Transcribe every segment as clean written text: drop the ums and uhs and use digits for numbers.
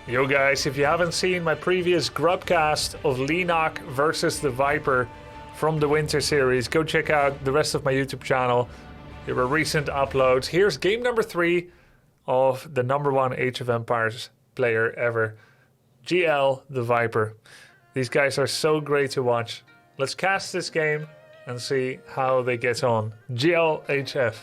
Yo guys, if you haven't seen my previous Grubcast of Leenock versus TheViper from the Winter series, go check out the rest of my YouTube channel. There were recent uploads. Here's game number 3 of the #1 Age of Empires player ever, GL TheViper. These guys are so great to watch. Let's cast this game and see how they get on. GL HF.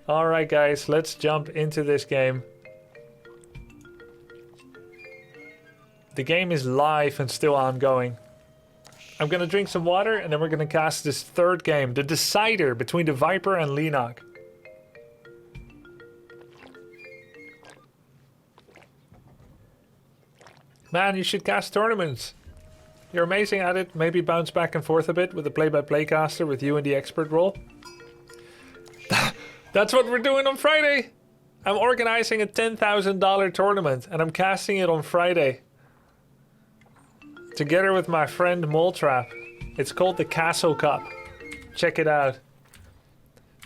Alright guys, let's jump into this game. The game is live and still ongoing. I'm gonna drink some water and then we're gonna cast this third game, the decider between TheViper and Leenock. Man, you should cast tournaments. You're amazing at it. Maybe bounce back and forth a bit with the play-by-play caster with you in the expert role. That's what we're doing on Friday. I'm organizing a $10,000 tournament and I'm casting it on Friday. Together with my friend Moletrap. It's called the Castle Cup. Check it out.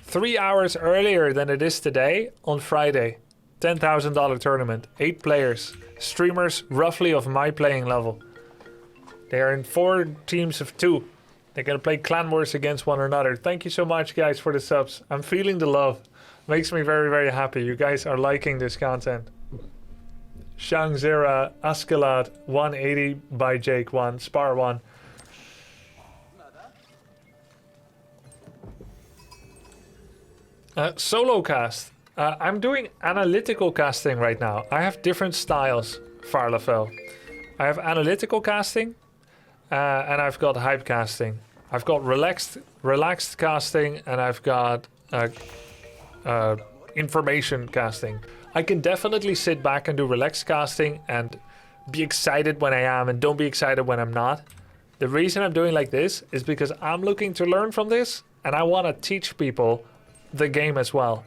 3 hours earlier than it is today on Friday. $10,000 tournament. 8 players. Streamers roughly of my playing level. They are in 4 teams of 2. They're gonna play clan wars against one another. Thank you so much guys for the subs. I'm feeling the love. Makes me very, very happy. You guys are liking this content. Shangzera, Askelad, 180 by Jake 1, Spar 1. Solo cast. I'm doing analytical casting right now. I have different styles, Farlafel. I have analytical casting. And I've got hype casting. I've got relaxed casting, and I've got information casting. I can definitely sit back and do relaxed casting and be excited when I am and don't be excited when I'm not. The reason I'm doing like this is because I'm looking to learn from this and I want to teach people the game as well.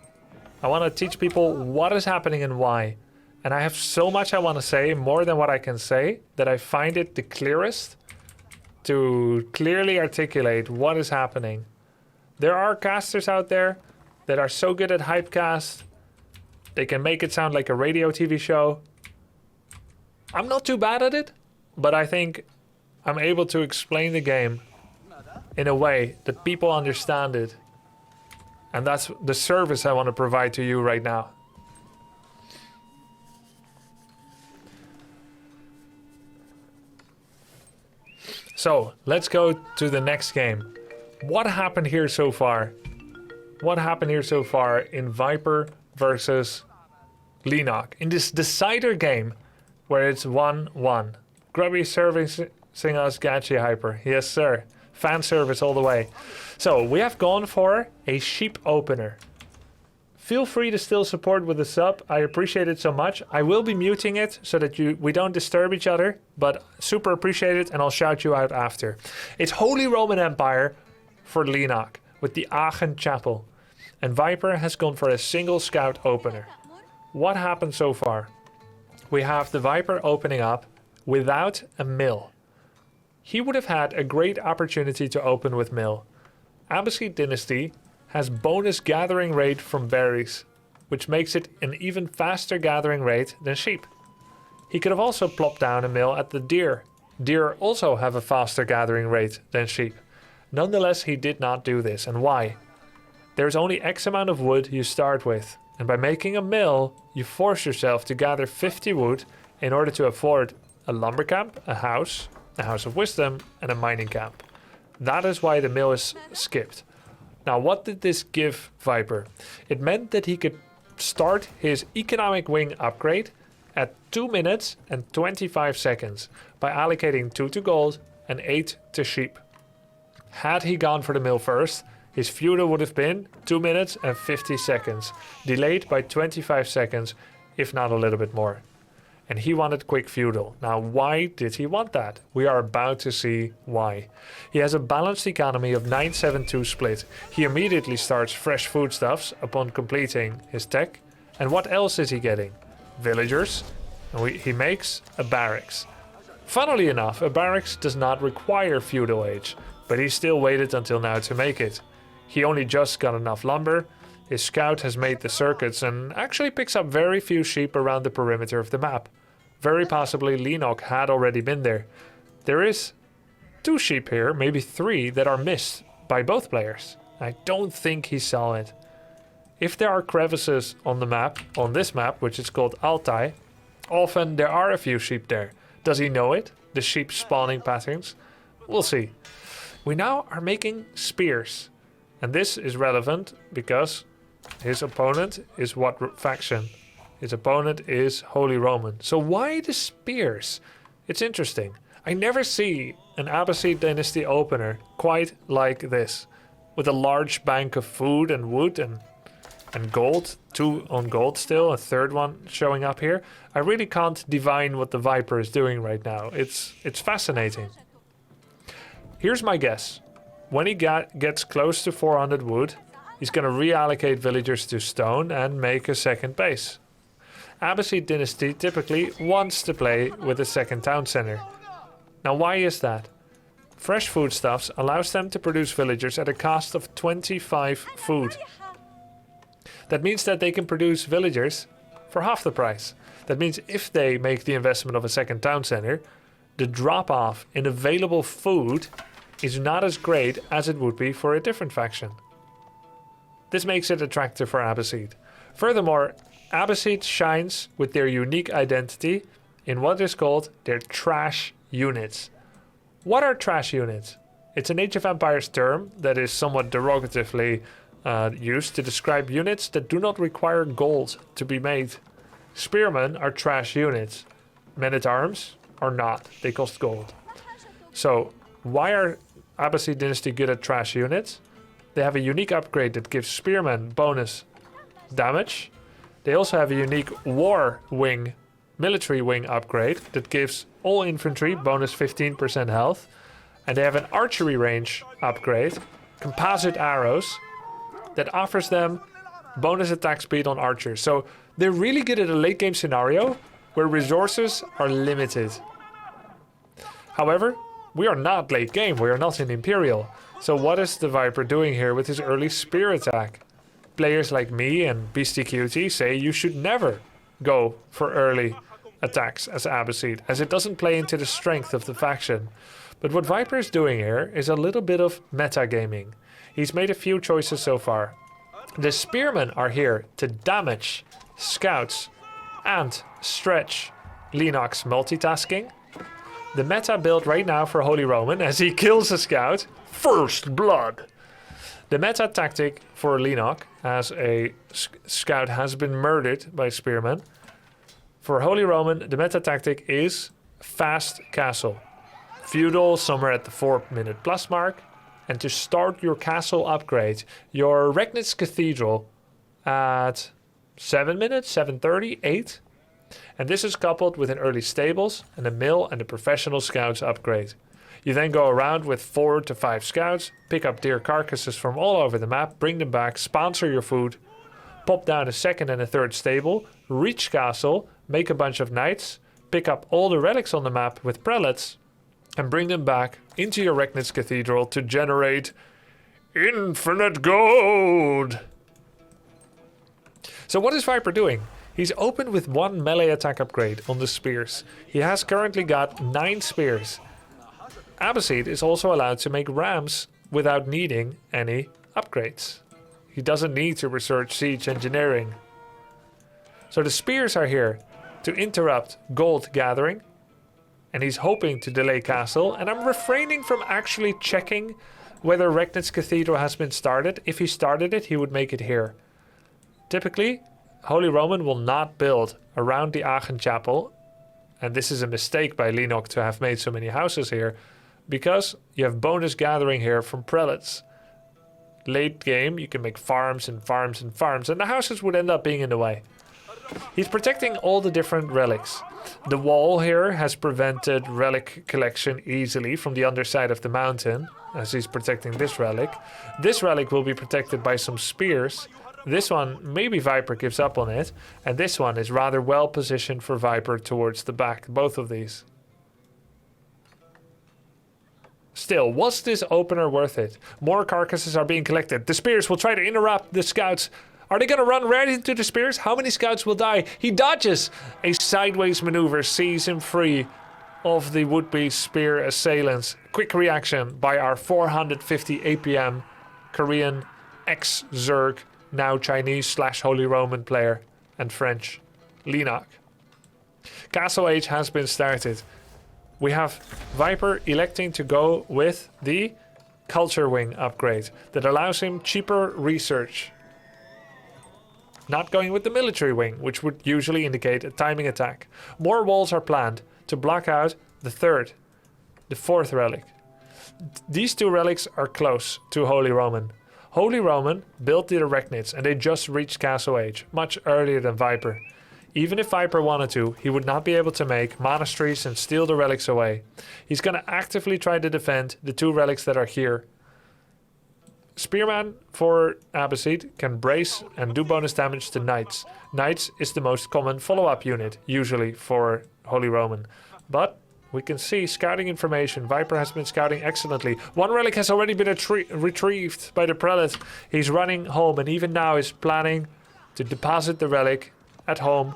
I want to teach people what is happening and why. And I have so much I want to say, more than what I can say, that I find it the clearest to clearly articulate what is happening. There are casters out there that are so good at hypecast, they can make it sound like a radio TV show. I'm not too bad at it, but I think I'm able to explain the game in a way that people understand it. And that's the service I want to provide to you right now. So, let's go to the next game. What happened here so far? What happened here so far in Viper versus Leenock? In this decider game, where it's 1-1. Grubby servicing us Gachi Hyper. Yes, sir. Fan service all the way. So, we have gone for a sheep opener. Feel free to still support with a sub. I appreciate it so much. I will be muting it so that we don't disturb each other, but super appreciate it and I'll shout you out after. It's Holy Roman Empire for Leenock with the Aachen Chapel. And Viper has gone for a single scout opener. What happened so far? We have the Viper opening up without a mill. He would have had a great opportunity to open with mill. Abbasid Dynasty has bonus gathering rate from berries, which makes it an even faster gathering rate than sheep. He could have also plopped down a mill at the deer. Deer also have a faster gathering rate than sheep. Nonetheless, he did not do this. And why? There's only X amount of wood you start with. And by making a mill, you force yourself to gather 50 wood in order to afford a lumber camp, a house of wisdom, and a mining camp. That is why the mill is skipped. Now, what did this give Viper? It meant that he could start his economic wing upgrade at 2 minutes and 25 seconds by allocating 2 to gold and 8 to sheep. Had he gone for the mill first, his feudal would have been 2 minutes and 50 seconds, delayed by 25 seconds, if not a little bit more. And he wanted quick feudal. Now, why did he want that? We are about to see why. He has a balanced economy of 9-7-2 split. He immediately starts fresh foodstuffs upon completing his tech. And what else is he getting? Villagers. And he makes a barracks. Funnily enough, a barracks does not require feudal age, but he still waited until now to make it. He only just got enough lumber, His scout has made the circuits and actually picks up very few sheep around the perimeter of the map. Very possibly Leenock had already been there. There is 2 sheep here, maybe 3, that are missed by both players. I don't think he saw it. If there are crevices on the map, on this map, which is called Altai, often there are a few sheep there. Does he know it? The sheep spawning patterns? We'll see. We now are making spears. And this is relevant because his opponent is what faction? His opponent is Holy Roman. So why the spears? It's interesting. I never see an Abbasid Dynasty opener quite like this. With a large bank of food and wood and gold. 2 on gold still, a 3rd one showing up here. I really can't divine what the Viper is doing right now. It's fascinating. Here's my guess. When he gets close to 400 wood, he's going to reallocate villagers to stone and make a second base. Abbasid Dynasty typically wants to play with a second town center. Now why is that? Fresh foodstuffs allows them to produce villagers at a cost of 25 food. That means that they can produce villagers for half the price. That means if they make the investment of a second town center, the drop-off in available food is not as great as it would be for a different faction. This makes it attractive for Abbasid. Furthermore, Abbasid shines with their unique identity in what is called their trash units. What are trash units? It's an Age of Empires term that is somewhat derogatively used to describe units that do not require gold to be made. Spearmen are trash units. Men-at-arms are not. They cost gold. So why are Abbasid Dynasty good at trash units? They have a unique upgrade that gives spearmen bonus damage. They also have a unique war wing, military wing upgrade that gives all infantry bonus 15% health. And they have an archery range upgrade, composite arrows, that offers them bonus attack speed on archers. So they're really good at a late game scenario where resources are limited. However, we are not late game, we are not in Imperial. So what is the Viper doing here with his early spear attack? Players like me and BeastieQT say you should never go for early attacks as Abbasid, as it doesn't play into the strength of the faction. But what Viper is doing here is a little bit of metagaming. He's made a few choices so far. The spearmen are here to damage scouts and stretch Leenock's multitasking. The meta build right now for Holy Roman as he kills a scout. First blood. The meta tactic for Leenock as a scout has been murdered by spearmen. For Holy Roman, the meta tactic is fast castle. Feudal somewhere at the 4-minute plus mark. And to start your castle upgrade, your Regnitz Cathedral at 7 minutes, 7:30, 8. And this is coupled with an early stables and a mill and a professional scouts upgrade. You then go around with 4 to 5 scouts, pick up deer carcasses from all over the map, bring them back, sponsor your food, pop down a 2nd and a 3rd stable, reach castle, make a bunch of knights, pick up all the relics on the map with prelates, and bring them back into your Regnitz Cathedral to generate infinite gold. So what is Viper doing? He's opened with 1 melee attack upgrade on the spears. He has currently got 9 spears. Abbasid is also allowed to make rams without needing any upgrades. He doesn't need to research siege engineering. So the spears are here to interrupt gold gathering. And he's hoping to delay castle. And I'm refraining from actually checking whether Regnitz Cathedral has been started. If he started it, he would make it here. Typically, Holy Roman will not build around the Aachen Chapel. And this is a mistake by Leenock to have made so many houses here. Because you have bonus gathering here from prelates. Late game, you can make farms and farms and farms. And the houses would end up being in the way. He's protecting all the different relics. The wall here has prevented relic collection easily from the underside of the mountain, as he's protecting this relic. This relic will be protected by some spears. This one, maybe Viper gives up on it. And this one is rather well positioned for Viper towards the back, both of these. Still, was this opener worth it? More carcasses are being collected. The spears will try to interrupt the scouts Are they going to run right into the spears? How many scouts will die? He dodges. A sideways maneuver sees him free of the would-be spear assailants. Quick reaction by our 450 APM Korean ex-Zerg, now Chinese/Holy Roman player and French, Leenock. Castle Age has been started. We have Viper electing to go with the Culture Wing upgrade that allows him cheaper research. Not going with the Military Wing, which would usually indicate a timing attack. More walls are planned to block out the fourth relic. These two relics are close to Holy Roman. Holy Roman built the Arachnids and they just reached Castle Age, much earlier than Viper. Even if Viper wanted to, he would not be able to make monasteries and steal the relics away. He's going to actively try to defend the two relics that are here. Spearman for Abbasid can brace and do bonus damage to Knights. Knights is the most common follow-up unit, usually for Holy Roman. But we can see scouting information. Viper has been scouting excellently. One relic has already been retrieved by the prelate. He's running home and even now is planning to deposit the relic at home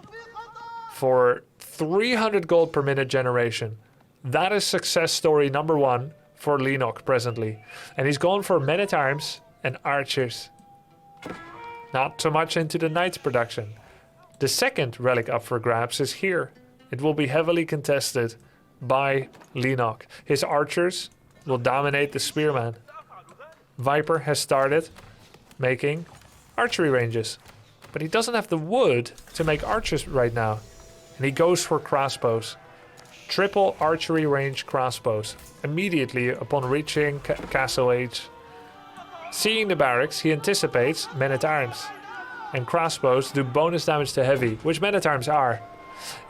for 300 gold per minute generation. That is success story number 1 for Leenock presently. And he's gone for men-at-arms and archers. Not so much into the knights production. The second relic up for grabs is here. It will be heavily contested by Leenock. His archers will dominate the spearman. Viper has started making archery ranges. But he doesn't have the wood to make archers right now. And he goes for crossbows. Triple archery range crossbows. Immediately upon reaching Castle Age. Seeing the barracks, he anticipates men-at-arms. And crossbows do bonus damage to heavy, which men-at-arms are.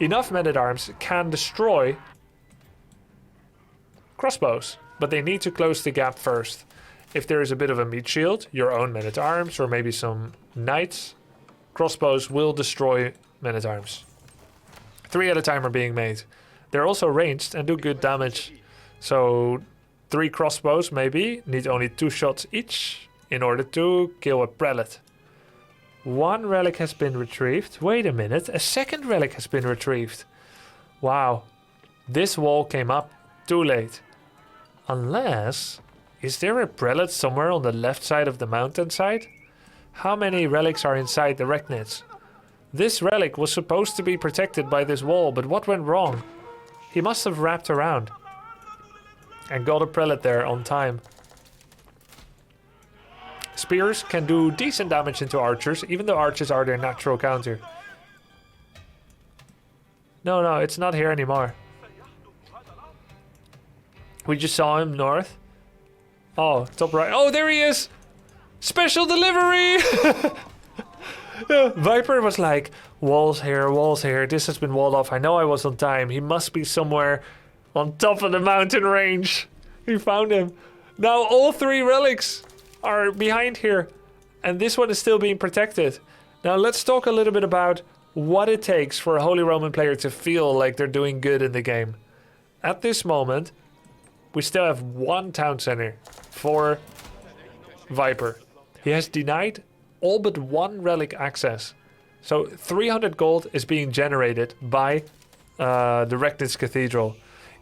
Enough men-at-arms can destroy crossbows, but they need to close the gap first. If there is a bit of a meat shield, your own men-at-arms, or maybe some knights, crossbows will destroy men-at-arms. 3 at a time are being made. They're also ranged and do good damage. So 3 crossbows maybe need only 2 shots each in order to kill a prelate. 1 relic has been retrieved. Wait a minute, a second relic has been retrieved. Wow, this wall came up too late. Unless, is there a prelate somewhere on the left side of the mountainside? How many relics are inside the Arachnids? This relic was supposed to be protected by this wall, but what went wrong? He must have wrapped around and got a prelate there on time. Spears can do decent damage into archers, even though archers are their natural counter. No, it's not here anymore. We just saw him north. Oh, top right. Oh, there he is! Special delivery! Viper was like, walls here, this has been walled off. I know I was on time. He must be somewhere on top of the mountain range. We found him. Now all 3 relics are behind here. And this one is still being protected. Now let's talk a little bit about what it takes for a Holy Roman player to feel like they're doing good in the game. At this moment, we still have 1 town center for Viper. He has denied all but 1 relic access. So 300 gold is being generated by the Arachnids Cathedral.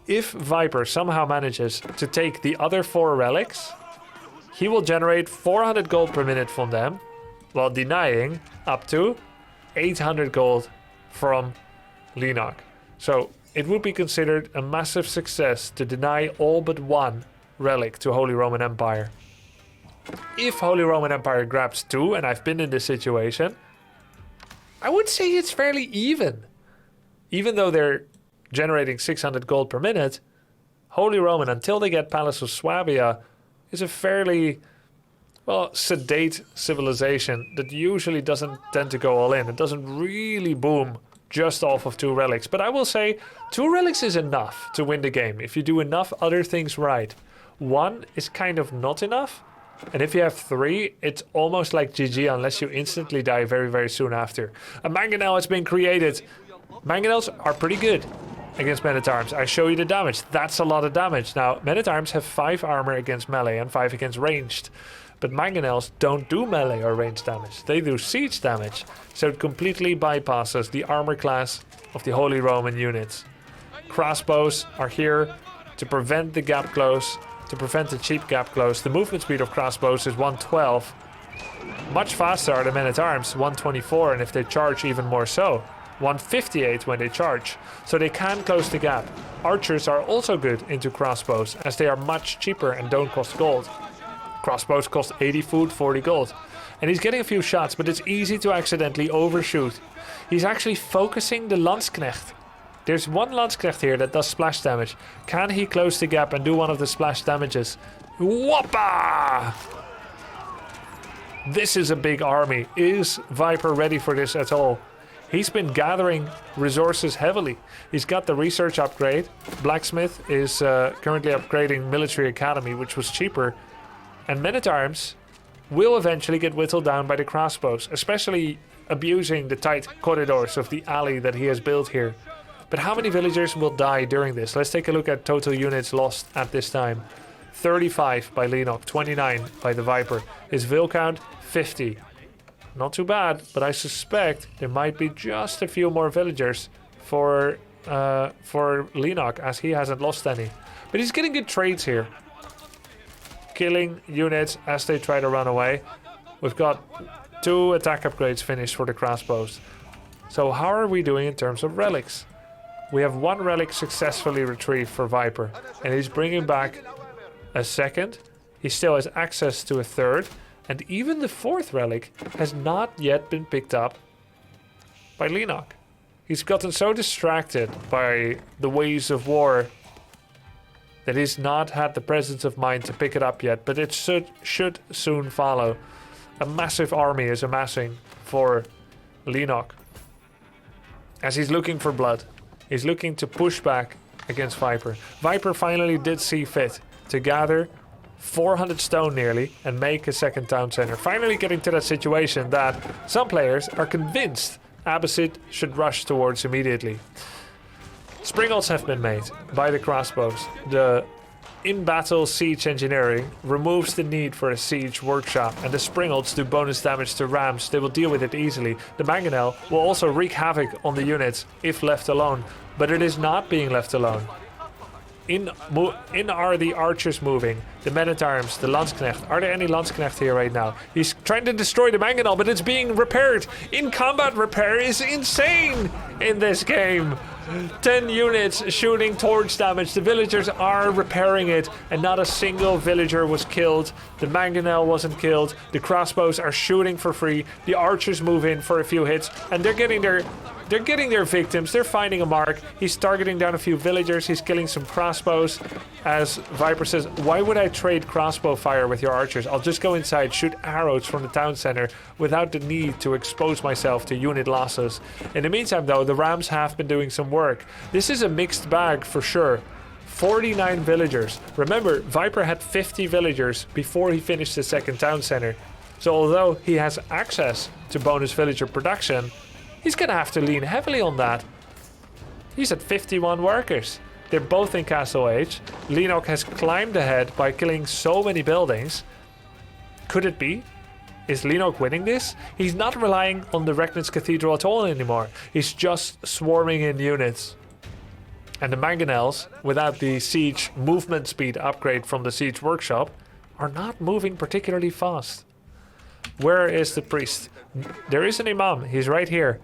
If Viper somehow manages to take the other 4 relics, he will generate 400 gold per minute from them, while denying up to 800 gold from Leenock. So it would be considered a massive success to deny all but 1 relic to Holy Roman Empire. If Holy Roman Empire grabs 2, and I've been in this situation, I would say it's fairly even. Even though they're generating 600 gold per minute, Holy Roman, until they get Palace of Swabia, is a fairly, well, sedate civilization that usually doesn't tend to go all in. It doesn't really boom just off of 2 relics. But I will say 2 relics is enough to win the game if you do enough other things right. 1 is kind of not enough. And if you have 3, it's almost like GG unless you instantly die very, very soon after. A mangonel has been created. Mangonels are pretty good against men-at-arms. I show you the damage. That's a lot of damage. Now, men-at-arms have 5 armor against melee and 5 against ranged. But mangonels don't do melee or range damage. They do siege damage. So it completely bypasses the armor class of the Holy Roman units. Crossbows are here to prevent the gap close, to prevent the cheap gap close. The movement speed of crossbows is 112. Much faster are the men-at-arms, 124, and if they charge even more so. 158 when they charge. So they can close the gap. Archers are also good into crossbows, as they are much cheaper and don't cost gold. Crossbows cost 80 food, 40 gold. And he's getting a few shots, but it's easy to accidentally overshoot. He's actually focusing the Landsknecht. There's one Landsknecht here that does splash damage. Can he close the gap and do one of the splash damages? Whoppa! This is a big army. Is Viper ready for this at all? He's been gathering resources heavily. He's got the research upgrade. Blacksmith is currently upgrading Military Academy, which was cheaper. And men-at-arms will eventually get whittled down by the crossbows, especially abusing the tight corridors of the alley that he has built here. But how many villagers will die during this? Let's take a look at total units lost at this time. 35 by Leenock, 29 by TheViper. His vill count, 50. Not too bad, but I suspect there might be just a few more villagers for Leenock, as he hasn't lost any. But he's getting good trades here. Killing units as they try to run away. We've got 2 attack upgrades finished for the crossbows. So how are we doing in terms of relics? We have 1 relic successfully retrieved for Viper, and he's bringing back a 2nd. He still has access to a 3rd, and even the 4th relic has not yet been picked up by Leenock. He's gotten so distracted by the ways of war that he's not had the presence of mind to pick it up yet, but it should soon follow. A massive army is amassing for Leenock, as he's looking for blood. He's looking to push back against Viper. Viper finally did see fit to gather 400 stone nearly and make a 2nd town center. Finally getting to that situation that some players are convinced Abbasid should rush towards immediately. Springholds have been made by the crossbows. The in-battle siege engineering removes the need for a siege workshop, and the Springholds do bonus damage to rams. They will deal with it easily. The mangonel will also wreak havoc on the units if left alone, but it is not being left alone. In are the archers moving, the men-at-arms, the Landsknecht. Are there any Landsknecht here right now? He's trying to destroy the mangonel, but it's being repaired. In-combat repair is insane in this game. 10 units shooting torch damage. The villagers are repairing it, and not a single villager was killed. The mangonel wasn't killed. The crossbows are shooting for free. The archers move in for a few hits, and they're getting their victims. They're finding a mark. He's targeting down a few villagers. He's killing some crossbows. As Viper says, why would I trade crossbow fire with your archers? I'll just go inside, shoot arrows from the town center without the need to expose myself to unit losses. In the meantime, though, the rams have been doing some work. This is a mixed bag for sure. 49 villagers. Remember, Viper had 50 villagers before he finished the 2nd town center. So although he has access to bonus villager production, he's gonna have to lean heavily on that. He's at 51 workers. They're both in Castle Age. Leenock has climbed ahead by killing so many buildings. Could it be? Is Leenock winning this? He's not relying on the Regnitz Cathedral at all anymore. He's just swarming in units. And the mangonels, without the siege movement speed upgrade from the siege workshop, are not moving particularly fast. Where is the priest? There is an imam. He's right here.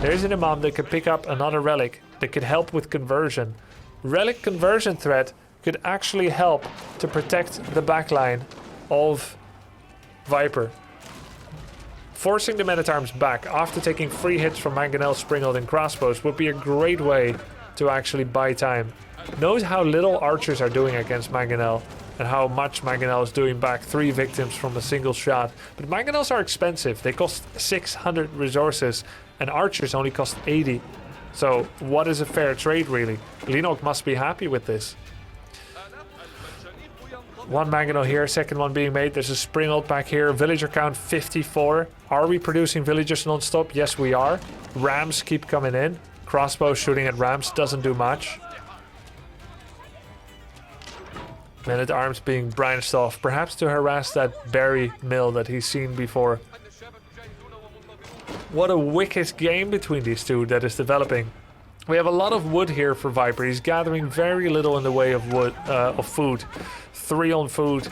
There is an imam that could pick up another relic that could help with conversion. Relic conversion threat could actually help to protect the backline of Viper. Forcing the men-at-arms back after taking free hits from mangonel, springald and crossbows would be a great way to actually buy time. Note how little archers are doing against mangonel and how much mangonel is doing back 3 victims from a single shot. But mangonels are expensive. They cost 600 resources and archers only cost 80. So what is a fair trade really? Leenock must be happy with this. One mangonel here, 2nd one being made. There's a springald back here. Villager count 54. Are we producing villagers non-stop? Yes, we are. Rams keep coming in. Crossbow shooting at rams doesn't do much. Men-at-arms being branched off, perhaps to harass that berry mill that he's seen before. What a wicked game between these two that is developing. We have a lot of wood here for Viper. He's gathering very little in the way of wood, of food. 3 on food.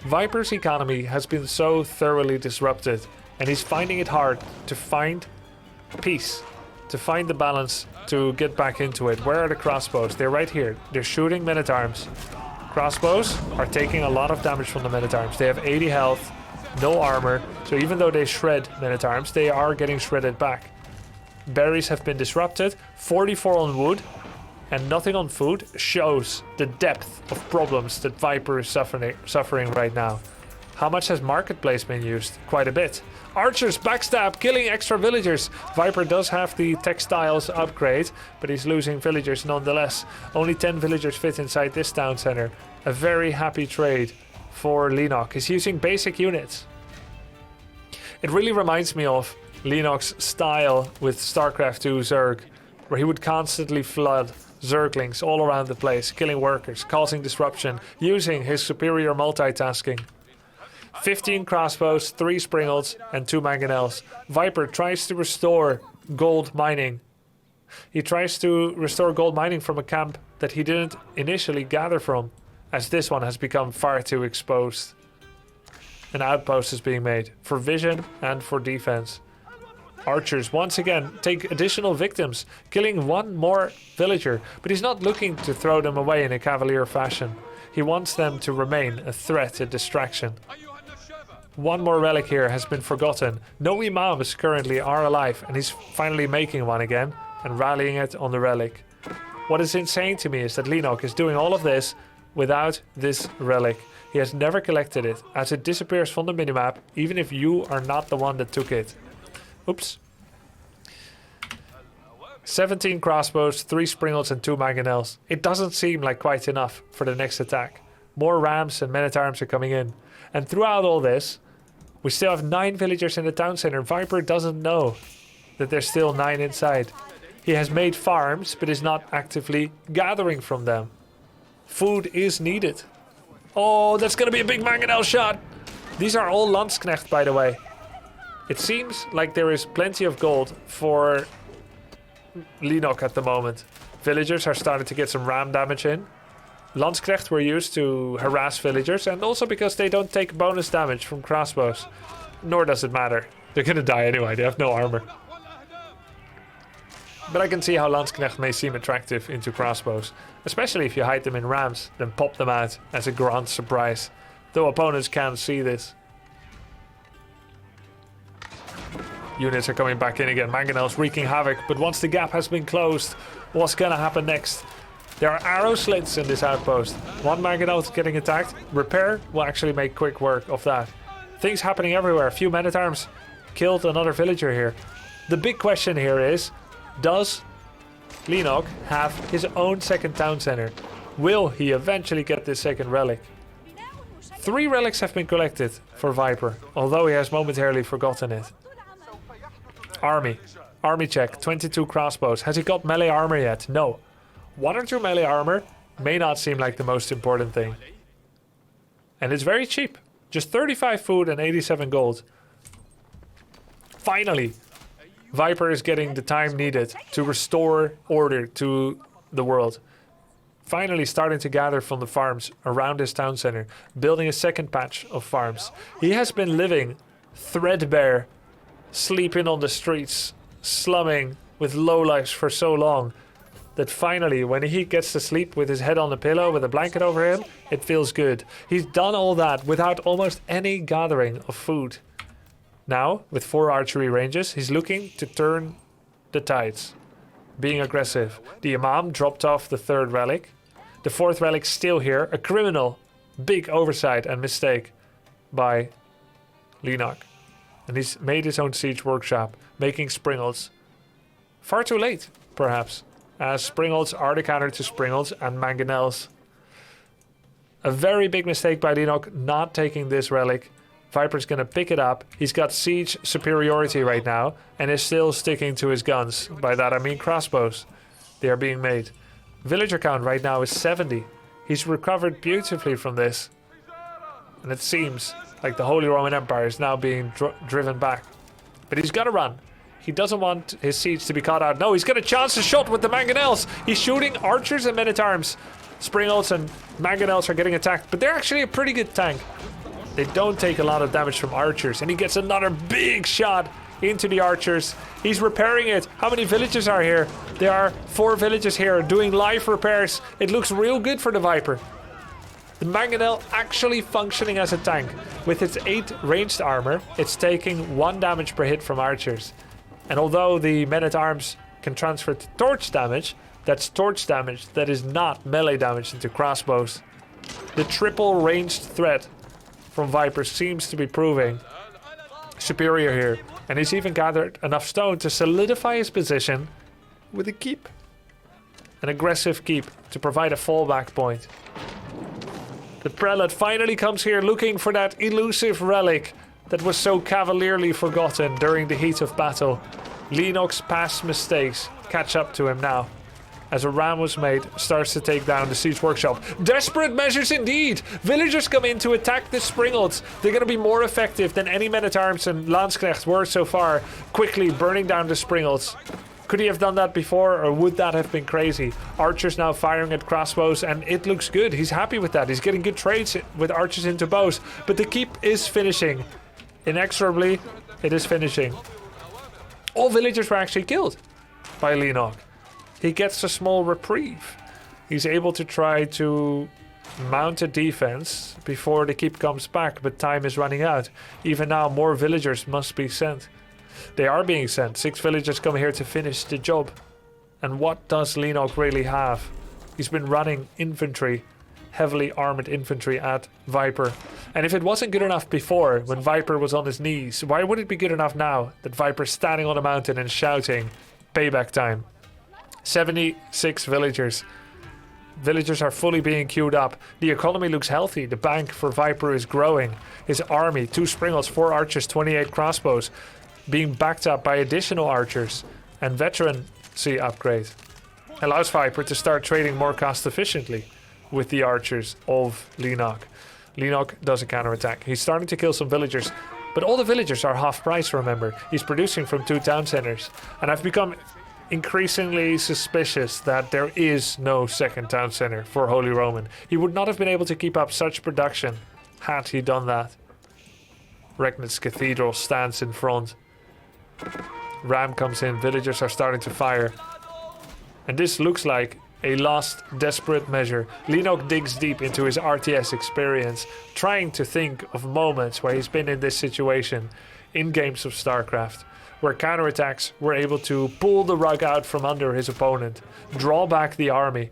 Viper's economy has been so thoroughly disrupted, and he's finding it hard to find peace, to find the balance, to get back into it. Where are the crossbows? They're right here. They're shooting men-at-arms. Crossbows are taking a lot of damage from the men-at-arms. They have 80 health, no armor, so even though they shred men-at-arms, they are getting shredded back. Berries have been disrupted, 44 on wood, and nothing on food shows the depth of problems that Viper is suffering right now. How much has Marketplace been used? Quite a bit. Archers backstab, killing extra villagers. Viper does have the textiles upgrade, but he's losing villagers nonetheless. Only 10 villagers fit inside this town center. A very happy trade for Leenock. He's using basic units. It really reminds me of Leenock's style with StarCraft 2 Zerg, where he would constantly flood Zerglings all around the place, killing workers, causing disruption, using his superior multitasking. 15 crossbows, 3 springles, and 2 mangonels. Viper tries to restore gold mining. He tries to restore gold mining from a camp that he didn't initially gather from, as this one has become far too exposed. An outpost is being made for vision and for defense. Archers once again take additional victims, killing 1 more villager, but he's not looking to throw them away in a cavalier fashion. He wants them to remain a threat, a distraction. 1 more relic here has been forgotten. No imams currently are alive, and he's finally making one again and rallying it on the relic. What is insane to me is that Leenock is doing all of this without this relic. He has never collected it, as it disappears from the minimap, even if you are not the one that took it. Oops. 17 crossbows, 3 springles and 2 mangonels. It doesn't seem like quite enough for the next attack. More rams and men-at-arms are coming in. And throughout all this, we still have 9 villagers in the town center. Viper doesn't know that there's still 9 inside. He has made farms, but is not actively gathering from them. Food is needed. Oh, that's gonna be a big mangonel shot. These are all Landsknecht, by the way. It seems like there is plenty of gold for Leenock at the moment. Villagers are starting to get some ram damage in. Landsknecht were used to harass villagers, and also because they don't take bonus damage from crossbows. Nor does it matter. They're gonna die anyway, they have no armor. But I can see how Landsknecht may seem attractive into crossbows, especially if you hide them in rams, then pop them out as a grand surprise. Though opponents can't see this. Units are coming back in again. Mangonels wreaking havoc, but once the gap has been closed, what's gonna happen next? There are arrow slits in this outpost. 1 mangonel is getting attacked. Repair will actually make quick work of that. Things happening everywhere. A few men-at-arms killed another villager here. The big question here is, does Leenock have his own second town center? Will he eventually get this second relic? 3 relics have been collected for Viper, although he has momentarily forgotten it. Army check, 22 crossbows. Has he got melee armor yet? No. 1 or 2 melee armor may not seem like the most important thing. And it's very cheap. Just 35 food and 87 gold. Finally, Viper is getting the time needed to restore order to the world. Finally starting to gather from the farms around his town center, building a second patch of farms. He has been living threadbare, sleeping on the streets, slumming with lowlifes for so long that finally, when he gets to sleep with his head on the pillow with a blanket over him, it feels good. He's done all that without almost any gathering of food. Now, with 4 archery ranges, he's looking to turn the tides, being aggressive. The Imam dropped off the 3rd relic. The 4th relic still here. A criminal, big oversight and mistake by Leenock. And he's made his own siege workshop, making springles. Far too late, perhaps, as springles are the counter to springles and mangonels. A very big mistake by Leenock not taking this relic. Viper's gonna pick it up. He's got siege superiority right now and is still sticking to his guns. By that I mean crossbows. They are being made. Villager count right now is 70. He's recovered beautifully from this. And it seems like the Holy Roman Empire is now being driven back. But he's got to run. He doesn't want his siege to be caught out. No, he's got a chance to shot with the mangonels. He's shooting archers and men-at-arms. Springals and mangonels are getting attacked, but they're actually a pretty good tank. They don't take a lot of damage from archers, and he gets another big shot into the archers. He's repairing it. How many villages are here? There are 4 villages here doing live repairs. It looks real good for the Viper. The mangonel actually functioning as a tank. With its 8 ranged armor, it's taking 1 damage per hit from archers. And although the men-at-arms can transfer to torch damage, that's torch damage that is not melee damage into crossbows. The triple ranged threat from Viper seems to be proving superior here. And he's even gathered enough stone to solidify his position with a keep. An aggressive keep to provide a fallback point. The prelate finally comes here looking for that elusive relic that was so cavalierly forgotten during the heat of battle. Leenock's past mistakes catch up to him now, as a ram was made starts to take down the siege workshop. Desperate measures indeed! Villagers come in to attack the Springolds. They're going to be more effective than any men-at-arms and Landsknecht were so far, quickly burning down the Springolds. Could he have done that before, or would that have been crazy? Archers now firing at crossbows, and it looks good. He's happy with that. He's getting good trades with archers into bows, but the keep is finishing. Inexorably, it is finishing. All villagers were actually killed by Leenock. He gets a small reprieve. He's able to try to mount a defense before the keep comes back, but time is running out. Even now, more villagers must be sent. They are being sent. 6 villagers come here to finish the job. And what does Leenock really have? He's been running infantry, heavily armored infantry at Viper. And if it wasn't good enough before, when Viper was on his knees, why would it be good enough now that Viper's standing on a mountain and shouting, payback time? 76 villagers. Villagers are fully being queued up. The economy looks healthy. The bank for Viper is growing. His army, 2 Springles, 4 archers, 28 crossbows, being backed up by additional archers. And veterancy upgrade allows Viper to start trading more cost efficiently with the archers of Leenock. Leenock does a counterattack. He's starting to kill some villagers, but all the villagers are half price, remember. He's producing from 2 town centers. And I've become increasingly suspicious that there is no second town center for Holy Roman. He would not have been able to keep up such production had he done that. Regnitz Cathedral stands in front. Ram comes in, villagers are starting to fire. And this looks like a last desperate measure. Leenock digs deep into his RTS experience, trying to think of moments where he's been in this situation in games of StarCraft, where counterattacks were able to pull the rug out from under his opponent, draw back the army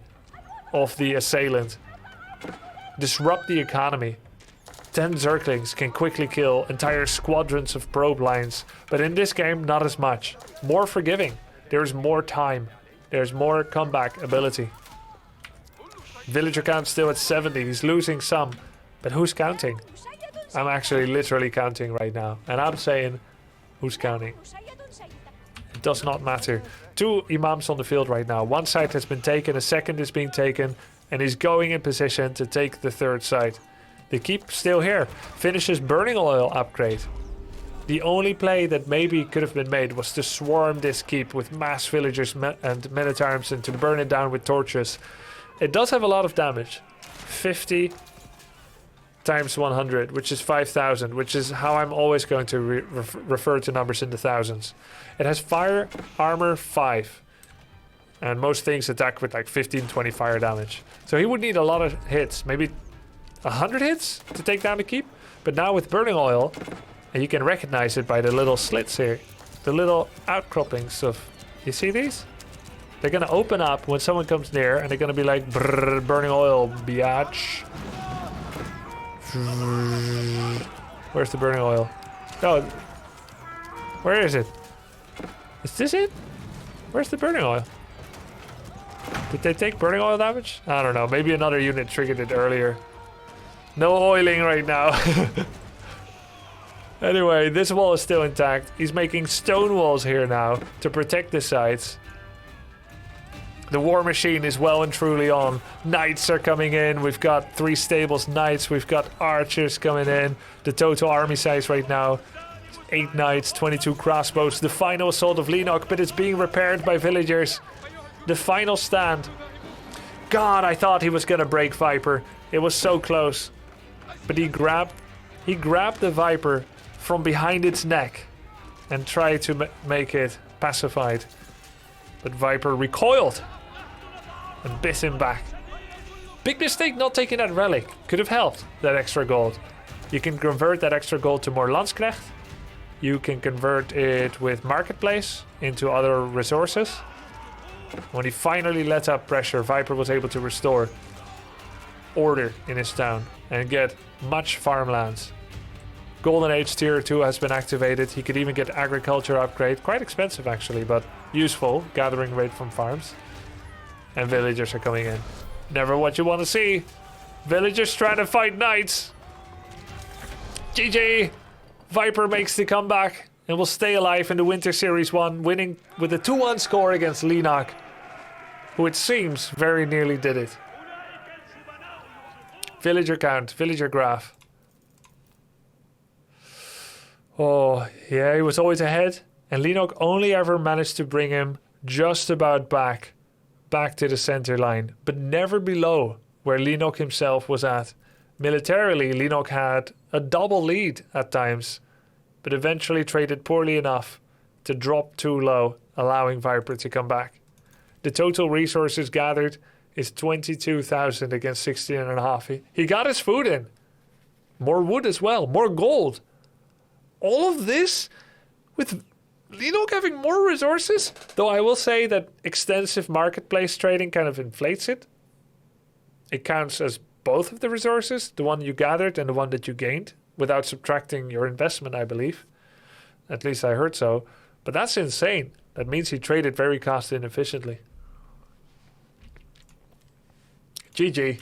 of the assailant, disrupt the economy. 10 Zerglings can quickly kill entire squadrons of probe lines, but in this game, not as much. More forgiving. There's more time. There's more comeback ability. Villager count still at 70. He's losing some, but who's counting? I'm actually literally counting right now, and I'm saying, who's counting? It does not matter. 2 imams on the field right now. One side has been taken, a second is being taken, and he's going in position to take the 3rd side. The keep still here. Finishes burning oil upgrade. The only play that maybe could have been made was to swarm this keep with mass villagers and men-at-arms and to burn it down with torches. It does have a lot of damage. 50 times 100, which is 5,000, which is how I'm always going to refer to numbers in the thousands. It has fire armor 5. And most things attack with like 15, 20 fire damage. So he would need a lot of hits, maybe 100 hits to take down the keep. But now with burning oil, and you can recognize it by the little slits here, the little outcroppings of, you see these? They're gonna open up when someone comes near, and they're gonna be like, brrr, burning oil, biatch. Where's the burning oil? Oh, where is it? Is this it? Where's the burning oil? Did they take burning oil damage? I don't know. Maybe another unit triggered it earlier. No oiling right now. Anyway, this wall is still intact. He's making stone walls here now to protect the sides. The war machine is well and truly on. Knights are coming in. We've got 3 stables knights. We've got archers coming in. The total army size right now, 8 knights, 22 crossbows. The final assault of Leenock, but it's being repaired by villagers. The final stand. God, I thought he was gonna break Viper. It was so close. But he grabbed the Viper from behind its neck and tried to make it pacified. But Viper recoiled and bit him back. Big mistake not taking that relic. Could have helped that extra gold. You can convert that extra gold to more Landsknecht. You can convert it with Marketplace into other resources. When he finally let up pressure, Viper was able to restore order in his town and get much farmlands. Golden Age tier 2 has been activated. He could even get agriculture upgrade. Quite expensive actually, but useful. Gathering rate from farms. And villagers are coming in. Never what you want to see. Villagers trying to fight knights. GG! Viper makes the comeback and will stay alive in the Winter Series 1, winning with a 2-1 score against Leenock, who it seems very nearly did it. Villager count, villager graph. Oh, yeah, he was always ahead, and Leenock only ever managed to bring him just about back to the center line, but never below where Leenock himself was at. Militarily, Leenock had a double lead at times, but eventually traded poorly enough to drop too low, allowing Viper to come back. The total resources gathered is 22,000 against 16.5. He got his food in. More wood as well, more gold. All of this with Leenock having more resources, though I will say that extensive marketplace trading kind of inflates it. It counts as both of the resources, the one you gathered and the one that you gained, without subtracting your investment, I believe. At least I heard so. But that's insane. That means he traded very cost inefficiently. GG.